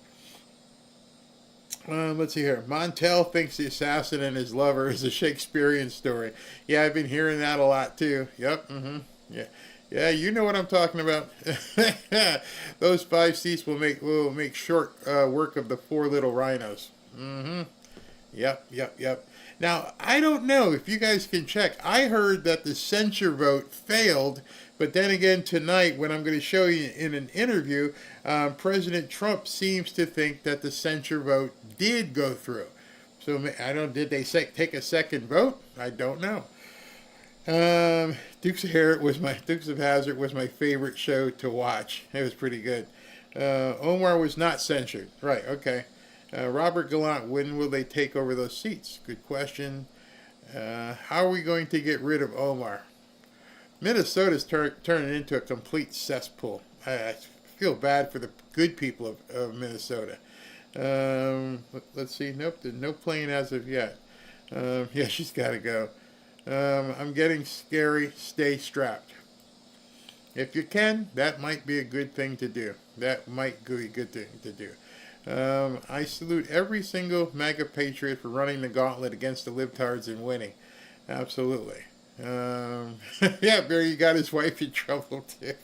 Speaker 6: Let's see here. Montel thinks the assassin and his lover is a Shakespearean story. Yeah, I've been hearing that a lot too. Yep. Yeah, you know what I'm talking about. Those 5 seats will make short work of the 4 little rhinos. Yep. Now, I don't know if you guys can check. I heard that the censure vote failed, but then again tonight, when I'm going to show you in an interview, President Trump seems to think that the censure vote did go through. So did they take a second vote? I don't know. Dukes of Hazzard was my favorite show to watch. It was pretty good. Omar was not censured. Right, okay. Robert Gallant, when will they take over those seats? Good question. How are we going to get rid of Omar? Minnesota's turning into a complete cesspool. I feel bad for the good people of Minnesota. Let's see. Nope, there's no plane as of yet. Yeah, she's got to go. I'm getting scary. Stay strapped. If you can, that might be a good thing to do. That might be a good thing to do. I salute every single MAGA patriot for running the gauntlet against the libtards and winning. Absolutely. Yeah, Barry got his wife in trouble too.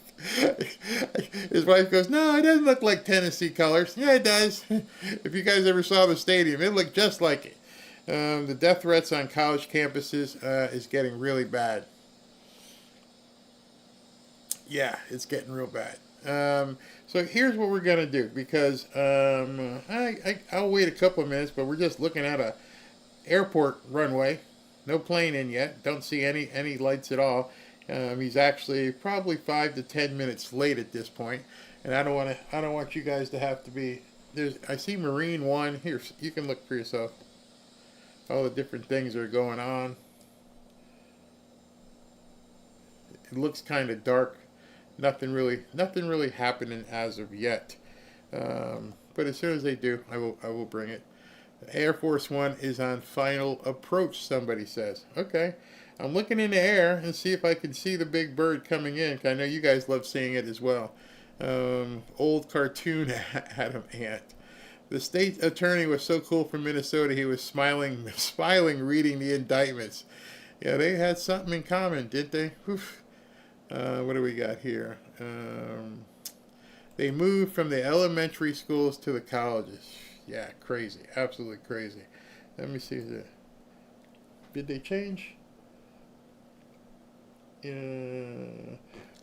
Speaker 6: His wife goes, "No, it doesn't look like Tennessee colors." Yeah, it does. If you guys ever saw the stadium, it looked just like it. The death threats on college campuses is getting really bad. Yeah, it's getting real bad. So here's what we're going to do, because I'll wait a couple of minutes, but we're just looking at a airport runway. No plane in yet. Don't see any lights at all. He's actually probably 5 to 10 minutes late at this point, and I don't want you guys to have to be. I see Marine One here. You can look for yourself. All the different things that are going on. It looks kind of dark. Nothing really happening as of yet. But as soon as they do, I will bring it. Air Force One is on final approach, somebody says. Okay. I'm looking in the air and see if I can see the big bird coming in. I know you guys love seeing it as well. Old cartoon Adam Ant. The state attorney was so cool from Minnesota, he was smiling reading the indictments. Yeah, they had something in common, didn't they? Oof. What do we got here? They moved from the elementary schools to the colleges. Yeah, crazy. Absolutely crazy. Let me see. Did they change?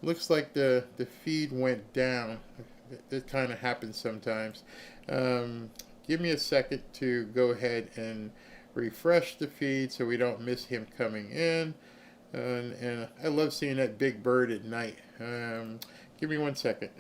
Speaker 6: Looks like the feed went down. It kind of happens sometimes. Give me a second to go ahead and refresh the feed so we don't miss him coming in. And I love seeing that big bird at night. Give me 1 second.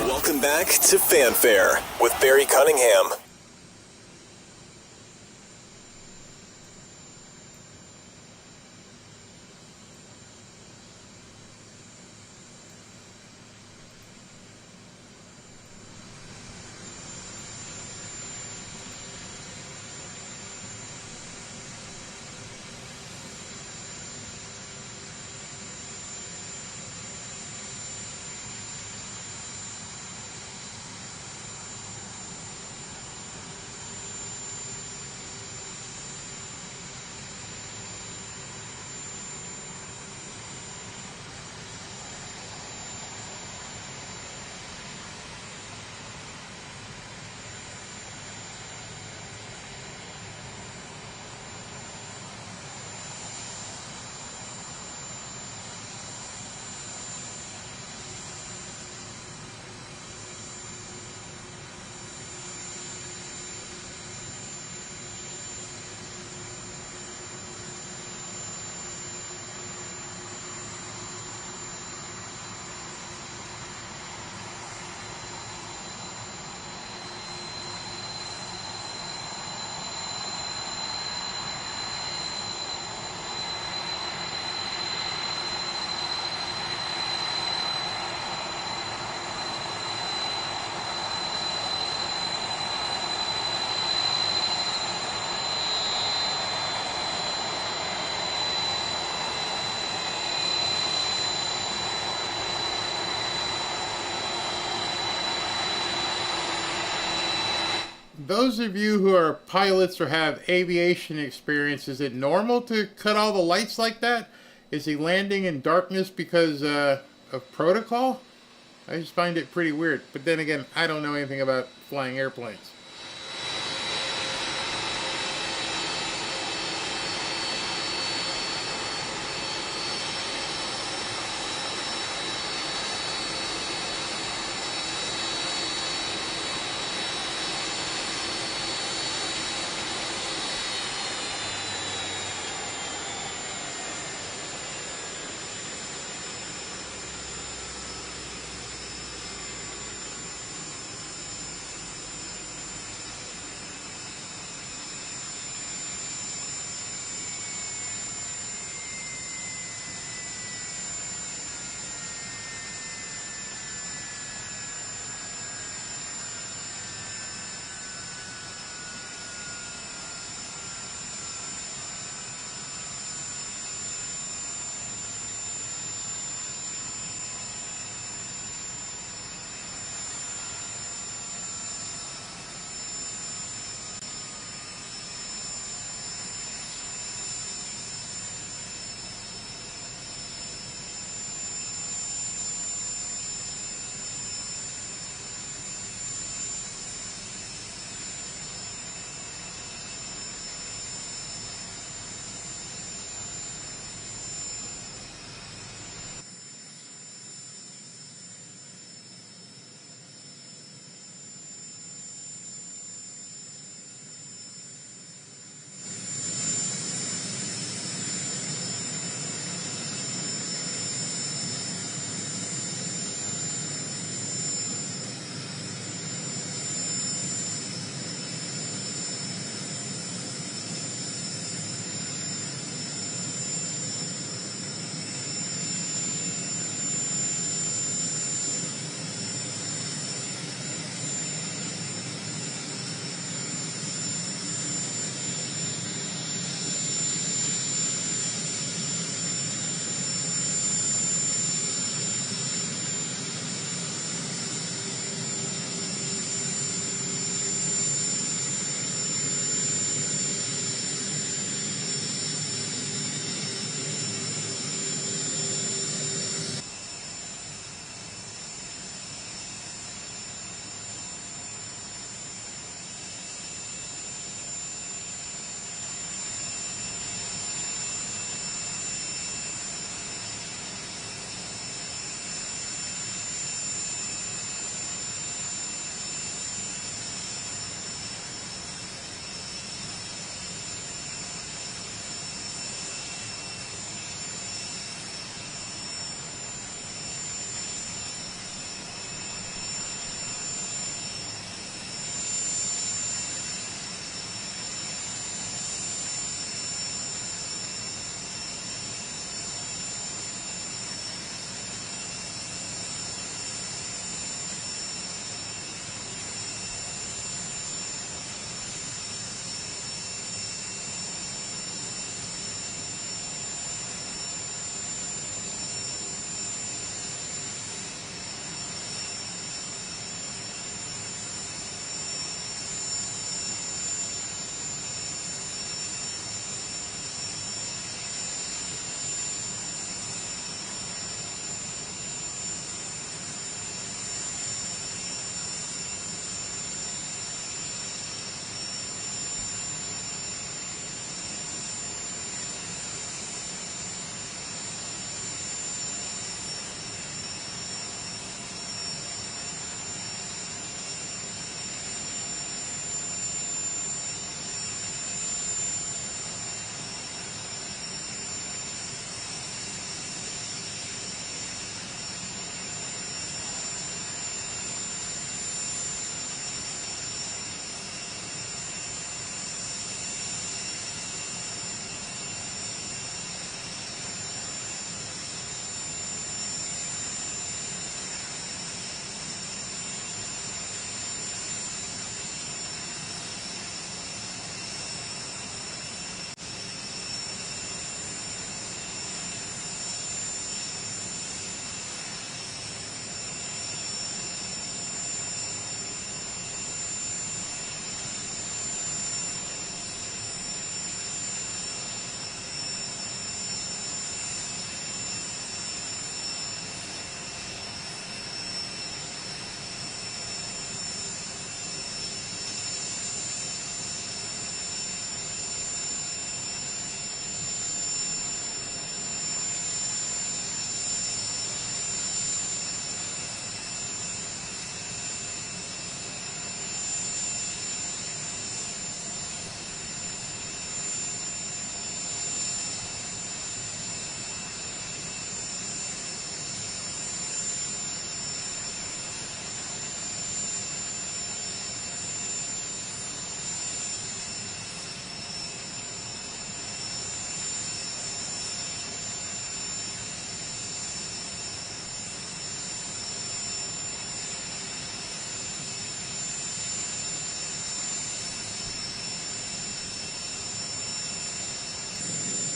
Speaker 2: Welcome back to Fanfare with Barry Cunningham.
Speaker 6: those of you who are pilots or have aviation experience, is it normal to cut all the lights like that? Is he landing in darkness because of protocol? I just find it pretty weird. But then again, I don't know anything about flying airplanes.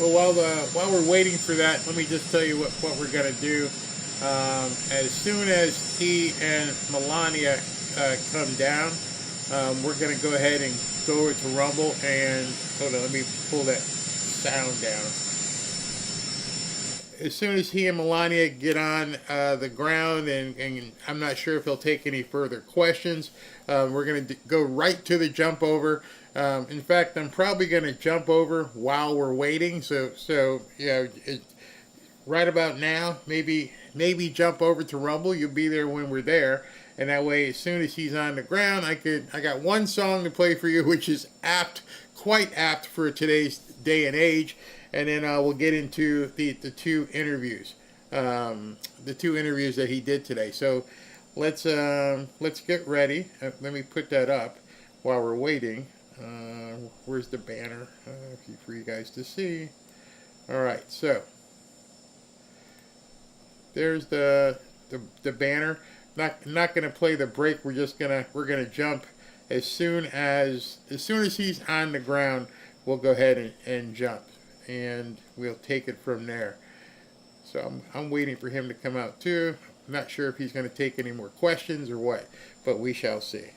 Speaker 6: Well, while we're waiting for that, let me just tell you what we're going to do. As soon as he and Melania come down, we're going to go ahead and go over to Rumble. And hold on, let me pull that sound down. As soon as he and Melania get on the ground, and I'm not sure if he'll take any further questions, we're going to go right to the jump over. In fact, I'm probably going to jump over while we're waiting. So yeah, right about now, maybe jump over to Rumble. You'll be there when we're there, and that way, as soon as he's on the ground, I got one song to play for you, which is quite apt for today's day and age. And then we'll get into the two interviews, that he did today. So let's get ready. Let me put that up while we're waiting. Where's the banner for you guys to see? All right, so there's the banner. Not going to play the break. We're gonna jump as soon as he's on the ground. We'll go ahead and jump. And we'll take it from there. So I'm waiting for him to come out too. I'm not sure if he's going to take any more questions or what, but we shall see.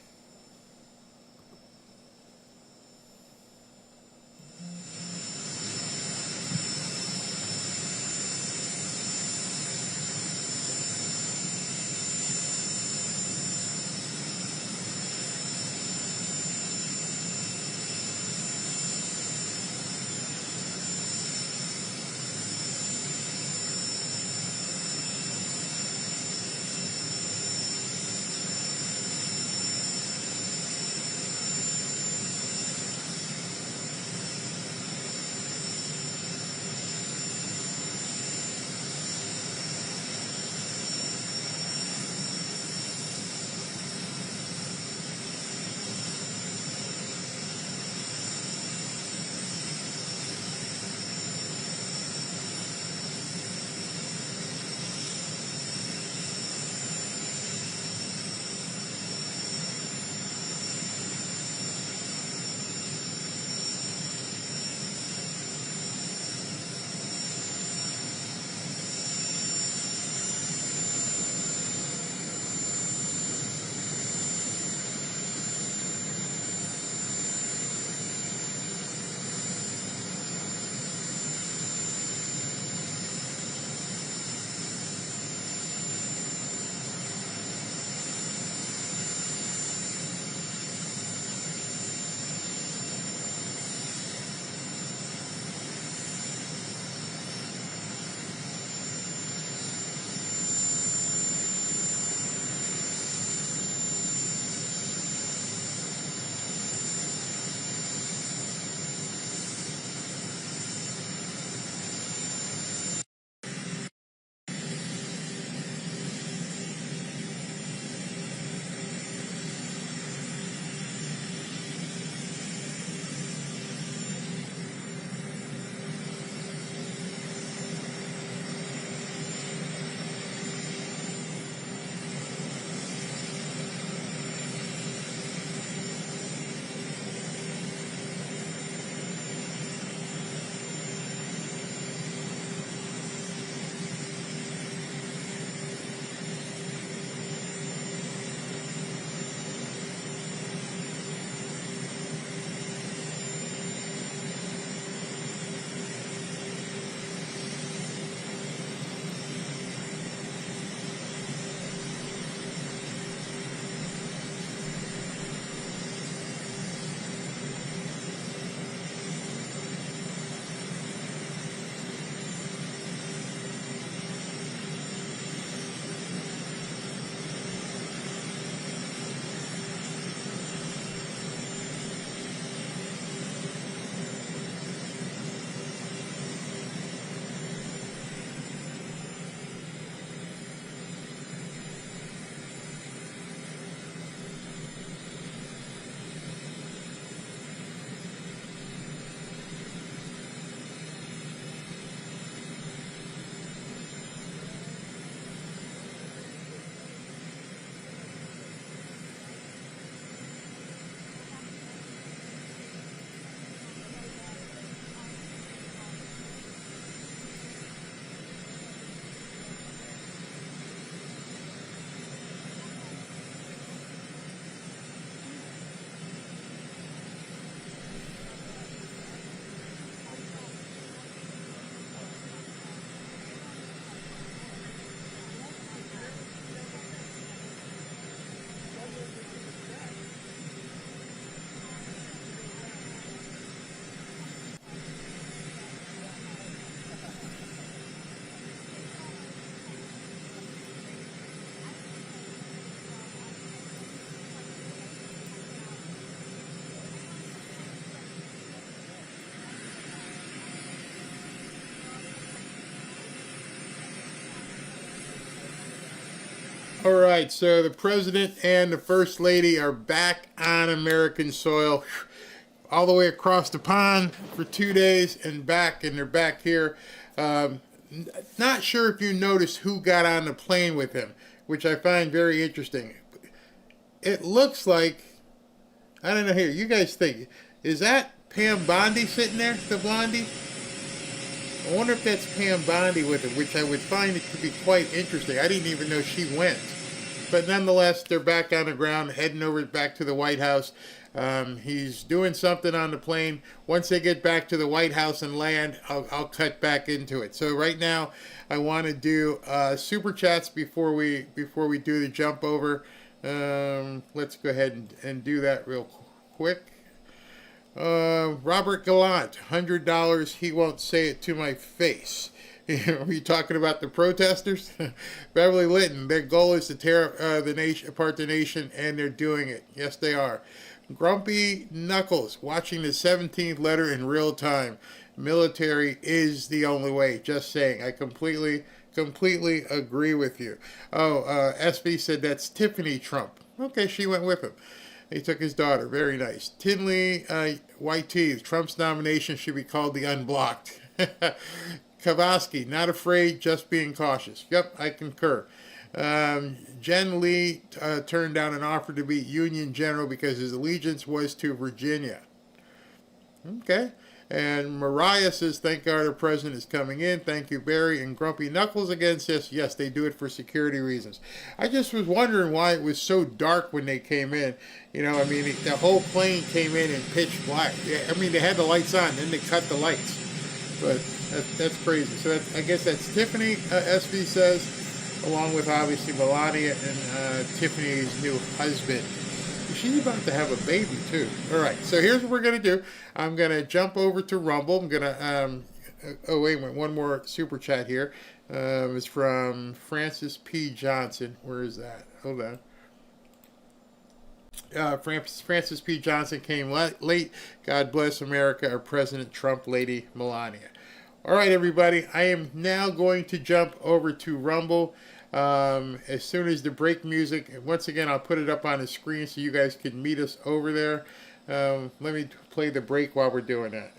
Speaker 6: All right, so the president and the first lady are back on American soil, all the way across the pond for 2 days and back, and they're back here. Not sure if you noticed who got on the plane with him, which I find very interesting. It looks like, I don't know here, you guys think, is that Pam Bondi sitting there, the blondie? I wonder if that's Pam Bondi with him, which I would find it to be quite interesting. I didn't even know she went. But nonetheless, they're back on the ground, heading over back to the White House. He's doing something on the plane. Once they get back to the White House and land, I'll cut back into it. So right now, I want to do super chats before we do the jump over. Let's go ahead and do that real quick. Robert Gallant, $100. He won't say it to my face. Are you talking about the protesters? Beverly Litton, their goal is to tear the nation apart, the nation, and they're doing it. Yes, they are. Grumpy Knuckles, watching the 17th letter in real time. Military is the only way. Just saying. I completely agree with you. SB said that's Tiffany Trump. Okay, she went with him. He took his daughter. Very nice. Tinley, White Teeth, Trump's nomination should be called the Unblocked. Kavaski, not afraid, just being cautious. Yep, I concur. Jen Lee turned down an offer to be Union General because his allegiance was to Virginia. Okay. And Mariah says, thank God our president is coming in. Thank you, Barry. And Grumpy Knuckles again says, yes, they do it for security reasons. I just was wondering why it was so dark when they came in. You know, I mean, the whole plane came in pitch black. I mean, they had the lights on, then they cut the lights. But that's crazy. So I guess that's Tiffany, SB says, along with obviously Melania and Tiffany's new husband. She's about to have a baby too. All right, so here's what we're gonna do. I'm gonna jump over to Rumble. I'm gonna oh wait a minute, one more super chat here. It's from Francis P. Johnson. Where is that? Hold on. Francis P. Johnson came late. God bless America. Our President Trump, Lady Melania. All right, everybody. I am now going to jump over to Rumble. As soon as the break music, once again, I'll put it up on the screen so you guys can meet us over there. Let me play the break while we're doing that.